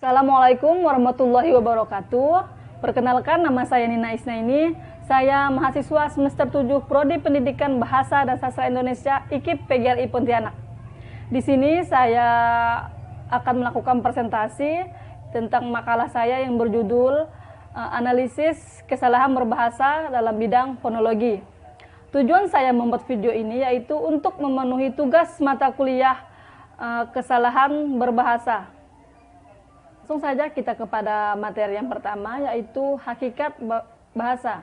Assalamualaikum warahmatullahi wabarakatuh. Perkenalkan, nama saya Nina Isnaini. Saya mahasiswa semester 7 Prodi Pendidikan Bahasa dan Sastra Indonesia IKIP PGRI Pontianak. Di sini saya akan melakukan presentasi tentang makalah saya yang berjudul Analisis Kesalahan Berbahasa dalam Bidang Fonologi. Tujuan saya membuat video ini yaitu untuk memenuhi tugas mata kuliah kesalahan berbahasa. Langsung saja kita kepada materi yang pertama, yaitu hakikat bahasa.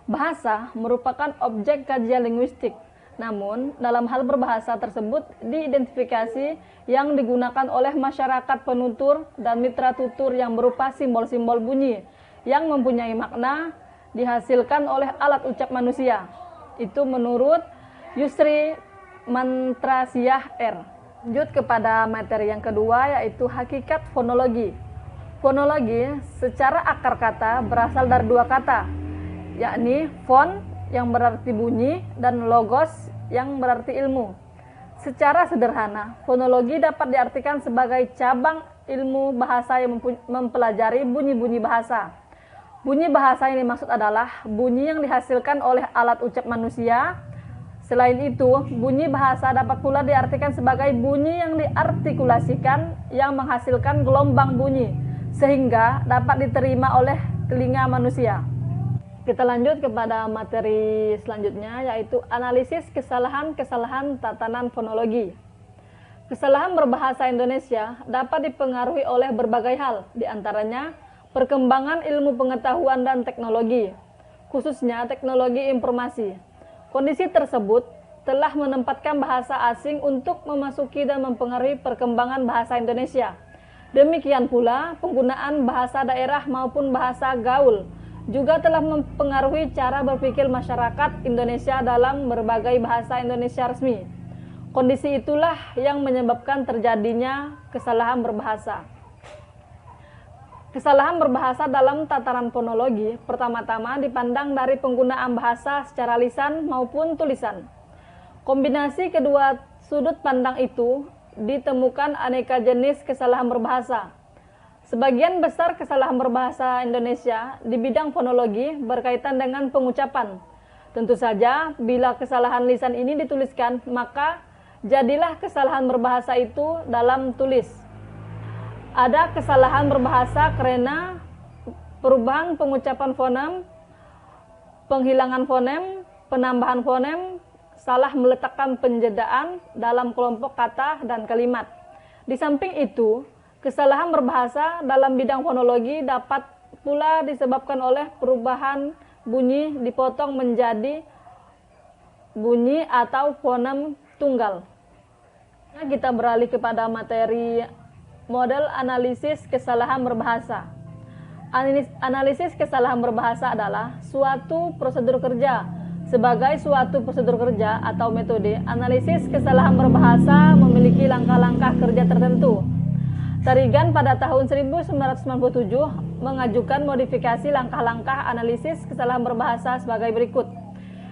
Bahasa merupakan objek kajian linguistik. Namun, dalam hal berbahasa tersebut diidentifikasi yang digunakan oleh masyarakat penutur dan mitra tutur yang berupa simbol-simbol bunyi yang mempunyai makna dihasilkan oleh alat ucap manusia. Itu menurut Yusri Mantrasiyah R. Lanjut kepada materi yang kedua, yaitu hakikat fonologi. Fonologi secara akar kata berasal dari dua kata, yakni fon yang berarti bunyi dan logos yang berarti ilmu. Secara sederhana, fonologi dapat diartikan sebagai cabang ilmu bahasa yang mempelajari bunyi-bunyi bahasa. Bunyi bahasa yang dimaksud adalah bunyi yang dihasilkan oleh alat ucap manusia. Selain itu, bunyi bahasa dapat pula diartikan sebagai bunyi yang diartikulasikan yang menghasilkan gelombang bunyi, sehingga dapat diterima oleh telinga manusia. Kita lanjut kepada materi selanjutnya, yaitu analisis kesalahan-kesalahan tatanan fonologi. Kesalahan berbahasa Indonesia dapat dipengaruhi oleh berbagai hal, diantaranya perkembangan ilmu pengetahuan dan teknologi, khususnya teknologi informasi. Kondisi tersebut telah menempatkan bahasa asing untuk memasuki dan mempengaruhi perkembangan bahasa Indonesia. Demikian pula penggunaan bahasa daerah maupun bahasa gaul juga telah mempengaruhi cara berpikir masyarakat Indonesia dalam berbagai bahasa Indonesia resmi. Kondisi itulah yang menyebabkan terjadinya kesalahan berbahasa. Kesalahan berbahasa dalam tataran fonologi pertama-tama dipandang dari penggunaan bahasa secara lisan maupun tulisan. Kombinasi kedua sudut pandang itu ditemukan aneka jenis kesalahan berbahasa. Sebagian besar kesalahan berbahasa Indonesia di bidang fonologi berkaitan dengan pengucapan. Tentu saja, bila kesalahan lisan ini dituliskan, maka jadilah kesalahan berbahasa itu dalam tulis. Ada kesalahan berbahasa karena perubahan pengucapan fonem, penghilangan fonem, penambahan fonem, salah meletakkan penjedaan dalam kelompok kata dan kalimat. Di samping itu, kesalahan berbahasa dalam bidang fonologi dapat pula disebabkan oleh perubahan bunyi dipotong menjadi bunyi atau fonem tunggal. Nah, kita beralih kepada materi model analisis kesalahan berbahasa. Analisis kesalahan berbahasa adalah suatu prosedur kerja. Sebagai suatu prosedur kerja atau metode, analisis kesalahan berbahasa memiliki langkah-langkah kerja tertentu. Tarigan pada tahun 1997 mengajukan modifikasi langkah-langkah analisis kesalahan berbahasa sebagai berikut.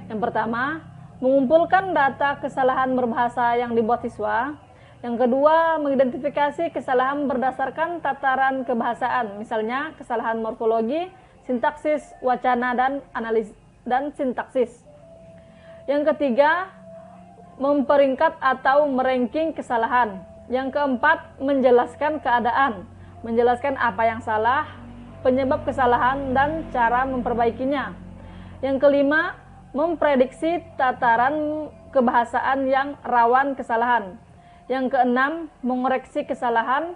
Yang pertama, mengumpulkan data kesalahan berbahasa yang dibuat siswa. Yang kedua, mengidentifikasi kesalahan berdasarkan tataran kebahasaan, misalnya kesalahan morfologi, sintaksis, wacana, dan sintaksis. Yang ketiga, memperingkat atau meranking kesalahan. Yang keempat, menjelaskan keadaan, menjelaskan apa yang salah, penyebab kesalahan, dan cara memperbaikinya. Yang kelima, memprediksi tataran kebahasaan yang rawan kesalahan. Yang keenam, mengoreksi kesalahan,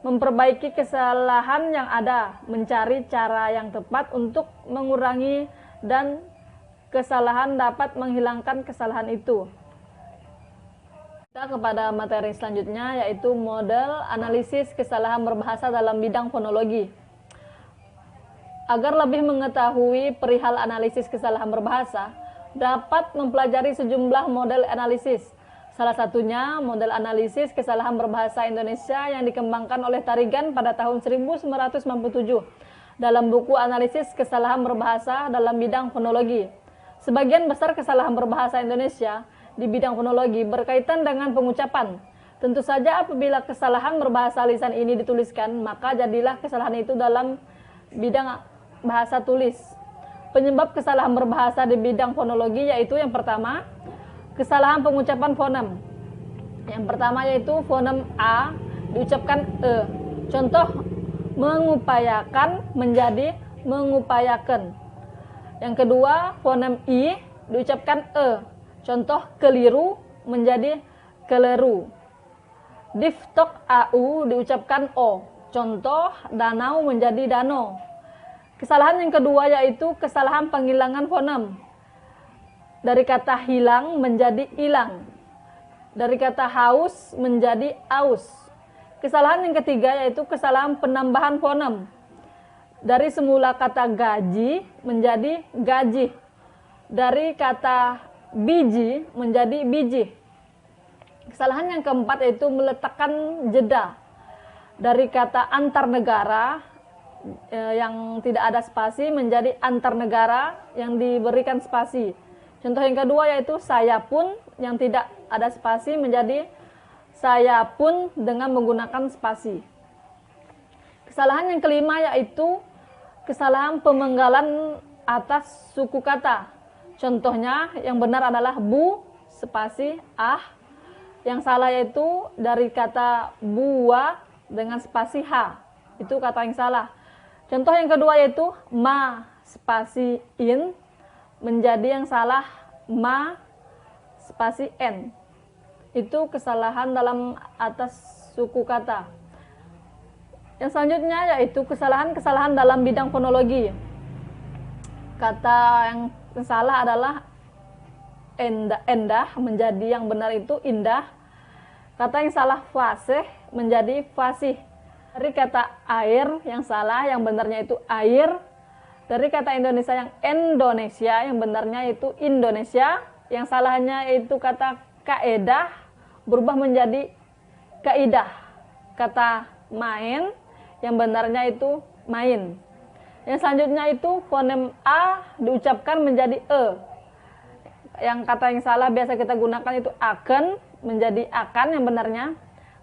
memperbaiki kesalahan yang ada, mencari cara yang tepat untuk mengurangi dan kesalahan dapat menghilangkan kesalahan itu. Kita kepada materi selanjutnya, yaitu model analisis kesalahan berbahasa dalam bidang fonologi. Agar lebih mengetahui perihal analisis kesalahan berbahasa, dapat mempelajari sejumlah model analisis. Salah satunya model analisis kesalahan berbahasa Indonesia yang dikembangkan oleh Tarigan pada tahun 1997 dalam buku Analisis Kesalahan Berbahasa dalam Bidang Fonologi. Sebagian besar kesalahan berbahasa Indonesia di bidang fonologi berkaitan dengan pengucapan. Tentu saja apabila kesalahan berbahasa lisan ini dituliskan, maka jadilah kesalahan itu dalam bidang bahasa tulis. Penyebab kesalahan berbahasa di bidang fonologi yaitu yang pertama, kesalahan pengucapan fonem. Yang pertama yaitu fonem A diucapkan E. Contoh, mengupayakan menjadi mengupayakan. Yang kedua, fonem I diucapkan E. Contoh, keliru menjadi keleru. Diftok AU diucapkan O. Contoh, danau menjadi danau. Kesalahan yang kedua yaitu kesalahan penghilangan fonem. Dari kata hilang menjadi hilang. Dari kata haus menjadi aus. Kesalahan yang ketiga yaitu kesalahan penambahan fonem. Dari semula kata gaji menjadi gaji. Dari kata biji menjadi biji. Kesalahan yang keempat yaitu meletakkan jeda. Dari kata antar negara yang tidak ada spasi menjadi antar negara yang diberikan spasi. Contoh yang kedua yaitu saya pun yang tidak ada spasi menjadi saya pun dengan menggunakan spasi. Kesalahan yang kelima yaitu kesalahan pemenggalan atas suku kata. Contohnya yang benar adalah bu spasi ah. Yang salah yaitu dari kata buah dengan spasi H. Itu kata yang salah. Contoh yang kedua yaitu ma spasi in menjadi yang salah ma spasi n. Itu kesalahan dalam atas suku kata. Yang selanjutnya yaitu kesalahan-kesalahan dalam bidang fonologi. Kata yang salah adalah endah menjadi yang benar itu indah. Kata yang salah fasih menjadi fasih. Dari kata air yang salah yang benarnya itu air. Dari kata Indonesia yang Indonesia yang benarnya itu Indonesia. Yang salahnya itu kata kaedah berubah menjadi kaidah. Kata main yang benarnya itu main. Yang selanjutnya itu fonem A diucapkan menjadi E. Yang kata yang salah biasa kita gunakan itu akan menjadi akan yang benarnya.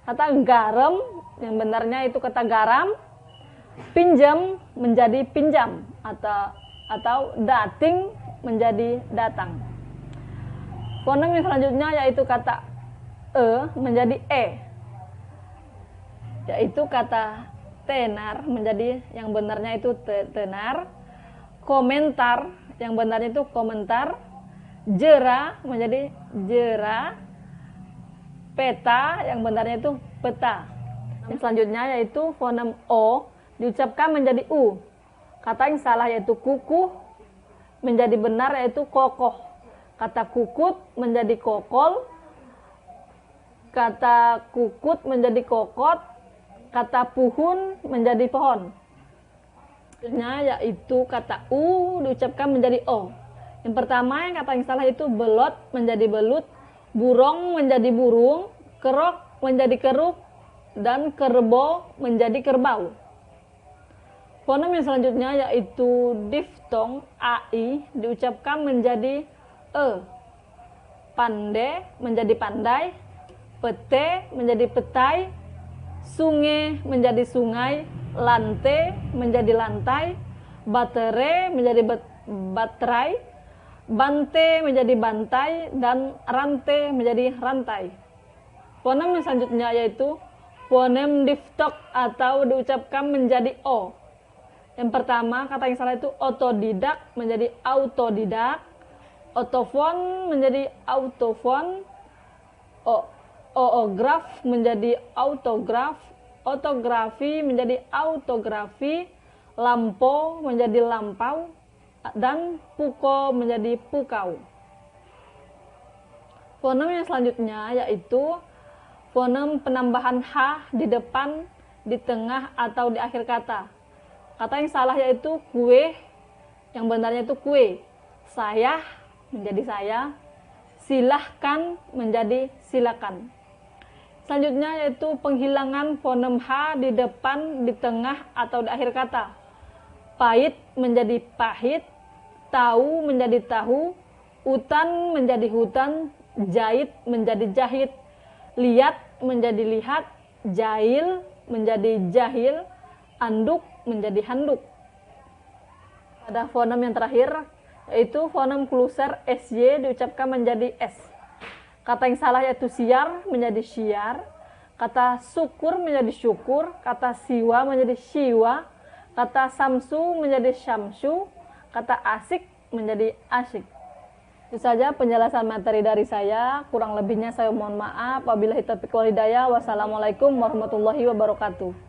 Kata garam yang benarnya itu kata garam. Pinjam menjadi pinjam atau dating menjadi datang. Fonem yang selanjutnya yaitu kata E menjadi E. Yaitu kata tenar menjadi yang benarnya itu tenar. Komentar yang benarnya itu komentar. Jera menjadi jera. Peta yang benarnya itu peta. Yang selanjutnya yaitu fonem O diucapkan menjadi U. Kata yang salah yaitu kukuh menjadi benar yaitu kokoh. Kata kukut menjadi kokol. Kata kukut menjadi kokot. Kata puhun menjadi pohon. Selanjutnya yaitu kata U diucapkan menjadi O. Yang pertama yang kata yang salah itu belot menjadi belut. Burung menjadi burung, kerok menjadi keruk, dan kerbau menjadi kerbau. Fonem yang selanjutnya yaitu diftong AI diucapkan menjadi E. Pande menjadi pandai, pete menjadi petai, sungai menjadi sungai, lante menjadi lantai, baterai menjadi baterai, bante menjadi bantai, dan rante menjadi rantai. Fonem yang selanjutnya yaitu fonem diftok atau diucapkan menjadi O. Yang pertama kata yang salah itu otodidak menjadi autodidak, otofon menjadi autofon, oograf menjadi autograf, otografi menjadi autografi, lampo menjadi lampau, dan puko menjadi pukau. Fonem yang selanjutnya yaitu fonem penambahan H di depan, di tengah, atau di akhir kata. Kata yang salah yaitu kue, yang benarnya itu kue. Saya menjadi saya, silahkan menjadi silakan. Selanjutnya yaitu penghilangan fonem H di depan, di tengah, atau di akhir kata. Pahit menjadi pahit, tahu menjadi tahu, hutan menjadi hutan, jahit menjadi jahit, lihat menjadi lihat, jahil menjadi jahil, anduk menjadi handuk. Pada fonem yang terakhir, yaitu fonem kluser SY diucapkan menjadi S. Kata yang salah yaitu siar menjadi syiar, kata syukur menjadi syukur, kata siwa menjadi siwa, kata samsu menjadi syamsu, kata asik menjadi asyik. Itu saja penjelasan materi dari saya. Kurang lebihnya saya mohon maaf. Wabillahi taufiq wal hidayah. Wassalamualaikum warahmatullahi wabarakatuh.